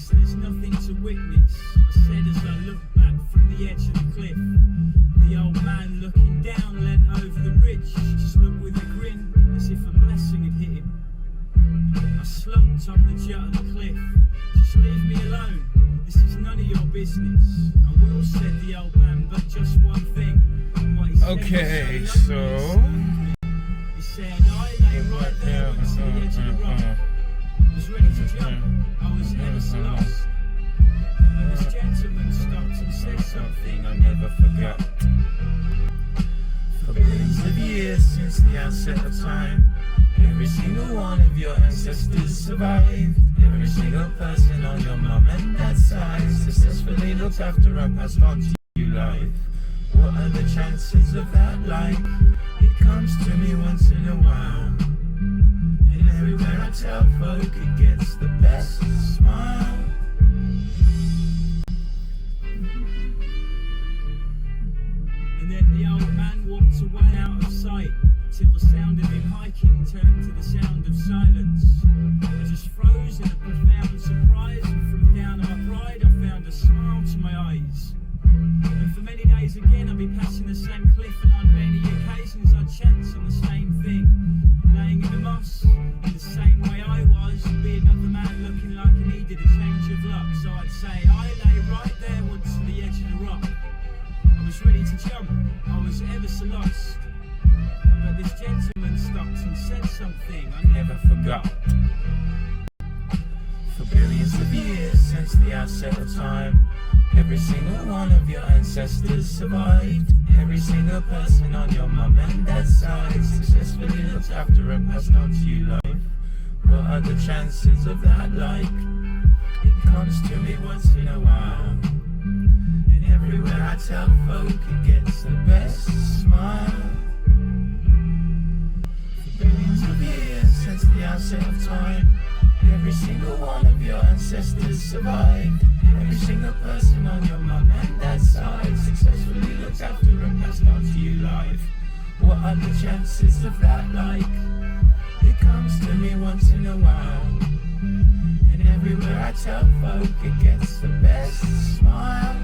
so there's nothing to witness, I said as I looked back from the edge of the cliff. The old man looking down leant over the ridge, just looked with a grin, as if a blessing had hit him. I slumped up the jut of the cliff. Just leave me alone, this is none of your business. I will, said the old man, but just one thing. What he said Okay, was so he said, I lay right there onto the edge of the rock. I was ready to jump, I was ever so lost. And this gentleman stopped and said something I never forgot. for billions of years since the outset of time, every single one of your ancestors survived. Every single person on your mum and dad's side successfully looked after and passed on to you life. What are the chances of that like? It comes to me once in a while, and everywhere I tell folk it gets the best smile. And then the old man walked away out of sight, till the sound of him hiking turned to the sound of silence. I just froze in a profound surprise, and from down on my pride I found a smile to my eyes. And for many days again I'd be passing the same cliff, and on many occasions I'd chance on the same thing. Laying in the moss, in the same way I was, be another man looking like he needed a change of luck. So I'd say, I lay right there once to the edge of the rock. I was ready to jump, I was ever so lost. But this gentleman stopped and said something I never forgot. For billions of years since the outset of time, every single one of your ancestors survived. Every single person on your mum and dad's side successfully looked after and passed on to you life. What are the chances of that like? It comes to me once in a while, and everywhere I tell folk it gets the best smile. For billions of years since the outset of time, every single one of your ancestors survived. Every single person on your mum and dad's side successfully looked after and passed on to you life. What are the chances of that like? It comes to me once in a while, and everywhere I tell folk it gets the best smile.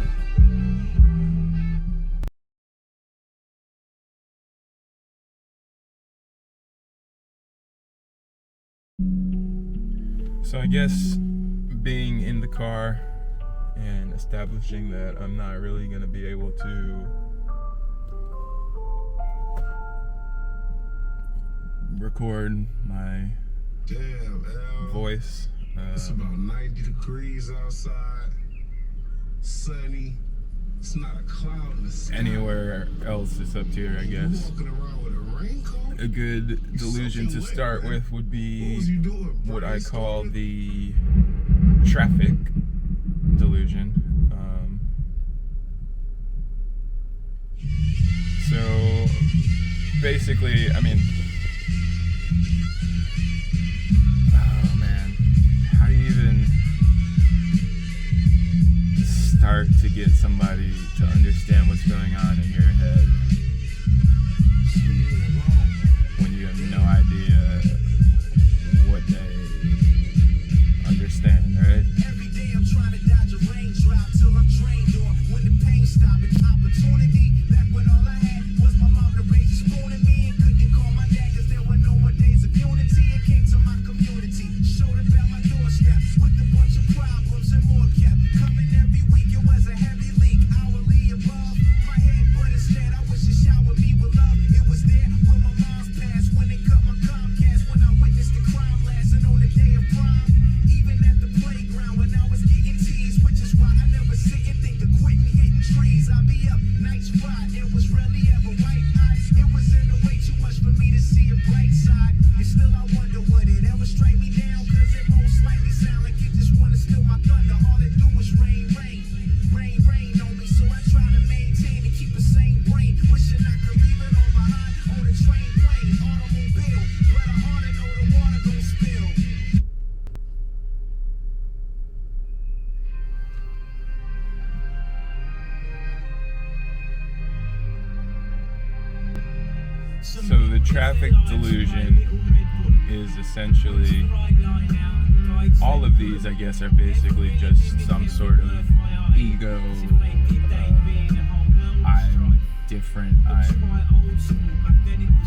So I guess being in the car and establishing that I'm not really going to be able to record my voice. It's about 90 degrees outside, sunny. It's not a cloud in the sky. Anywhere else except here, I guess. Walking around with a raincoat? A good delusion to start with would be what I call the traffic delusion. So basically, I mean, oh man, how do you even start to get somebody to understand what's going on in your head when you have no idea what they understand, right? Every day I'm trying to dodge a raindrop till I'm drained, or when the pain stops, it's opportunity. Back when all I had was my mom to raise a spoon at me, and couldn't call my dad cause there were no more days of unity. It came to my community, showed up at my doorstep with a bunch of problems and more kept coming every week. It was a heavy leak, hourly above my head, but instead I wish it showered me with love. It was there when my mom So the traffic delusion is essentially, all of these, I guess, are basically just some sort of ego. I'm different. I'm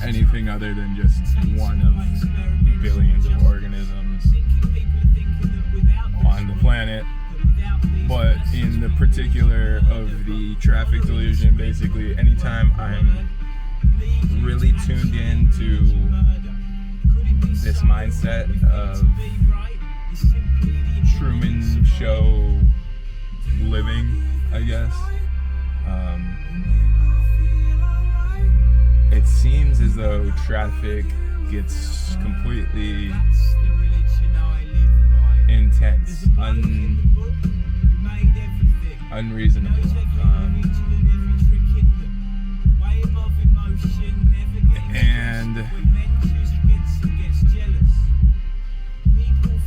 anything other than just one of billions of organisms on the planet. But in the particular of the traffic delusion, basically anytime I'm really tuned into this mindset of Truman Show living, I guess, it seems as though traffic gets completely intense, unreasonable, and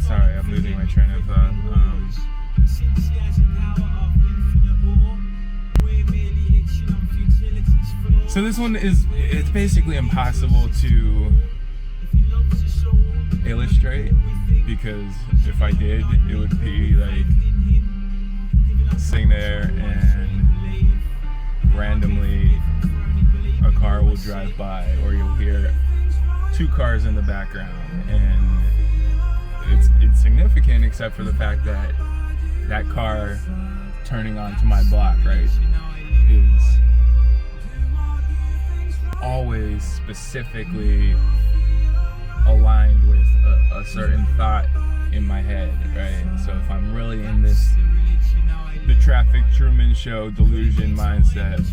sorry, I'm losing my train of thought. So this one it's basically impossible to illustrate, because if I did, it would be like sitting there and randomly a car will drive by, or you'll hear two cars in the background, and it's insignificant except for the fact that that car turning onto my block, right, is always specifically aligned with a certain thought in my head, right? So if I'm really in the traffic Truman Show delusion mindset,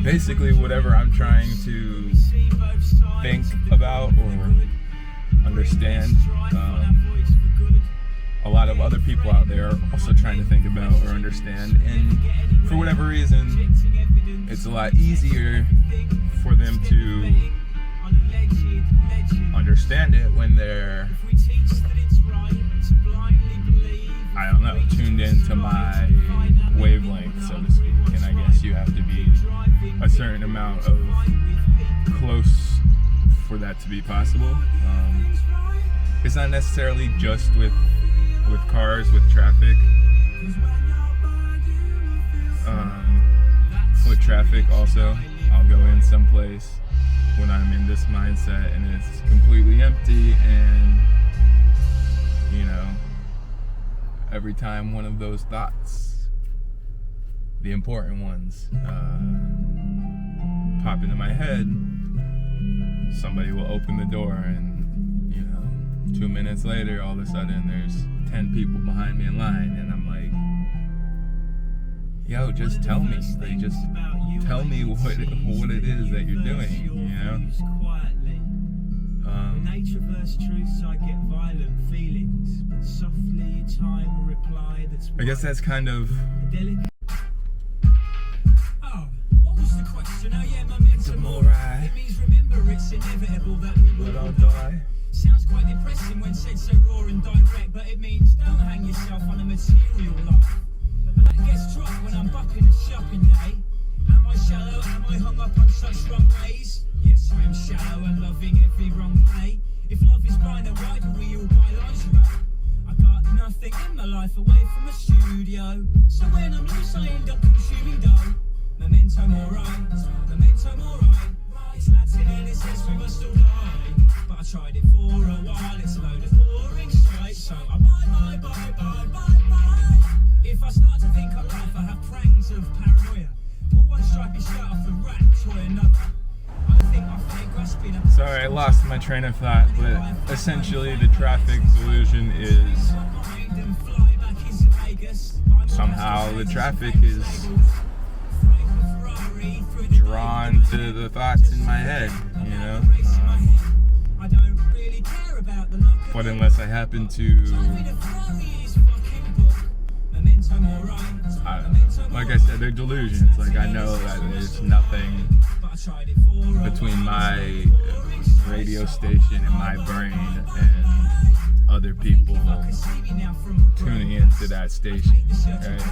basically whatever I'm trying to think about or understand, a lot of other people out there are also trying to think about or understand, and for whatever reason, it's a lot easier for them to understand it when they're, I don't know, tuned into my wavelength, so to speak. And I guess you have to be a certain amount of close for that to be possible. It's not necessarily just with cars, with traffic. With traffic also, I'll go in someplace when I'm in this mindset and it's completely empty, and you know, every time one of those thoughts, the important ones, pop into my head, somebody will open the door, and you know, 2 minutes later, all of a sudden there's 10 people behind me in line, and I'm like, yo, just tell me, like, just tell me what it is that you're doing, you know? Nature versus truths, I get violent feelings, but softly time will reply that's I guess that's kind of. Oh, what was the question? Oh yeah, momentum. It means remember it's inevitable that we will all die. Sounds quite depressing when said so raw and direct, but it means don't hang yourself on a material life. But that gets dropped when I'm bucking a shopping day. Am I shallow? Am I hung up on such wrong ways? Yes, I am shallow and loving every wrong play. If love is blind, then why do we all buy lingerie? I got nothing in my life away from a studio, so when I'm loose I end up consuming dough. Memento mori, memento mori. It's Latin and it says we must all die. But I tried it for a while, it's a load of boring shite. So I bye. If I start to think of life, I have prangs of paranoia. Pull one stripy shirt off the rack, toy another. I think I fake grasping up. Sorry, I lost my train of thought, but essentially the traffic delusion is somehow the traffic is drawn to the thoughts in my head, you know? But unless I happen to, like I said, they're delusions. Like, I know that there's nothing between my radio station and my brain and other other people tuning into that station, right?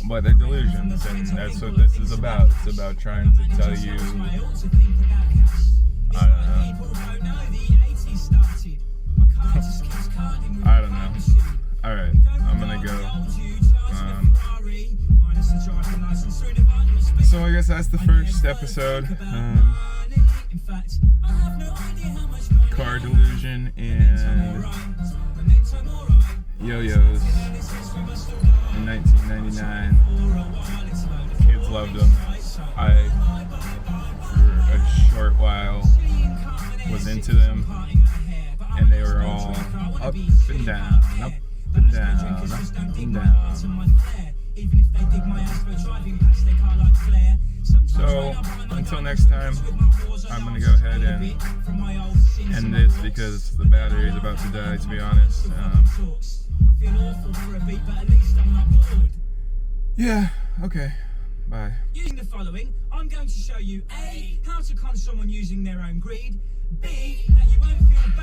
But they're delusions, and that's what this is about. It's about trying to tell you, I don't know. Alright, I'm gonna go. So I guess that's the first episode. Car delusion and yo-yos in 1999. Kids loved them. I, for a short while, was into them, and they were all up and down, up and down, up and down. So, until next time, I'm going to go ahead and end this because the battery is about to die, to be honest. Yeah, okay, bye. Using the following, I'm going to show you A, how to con someone using their own greed, B, that you won't feel bad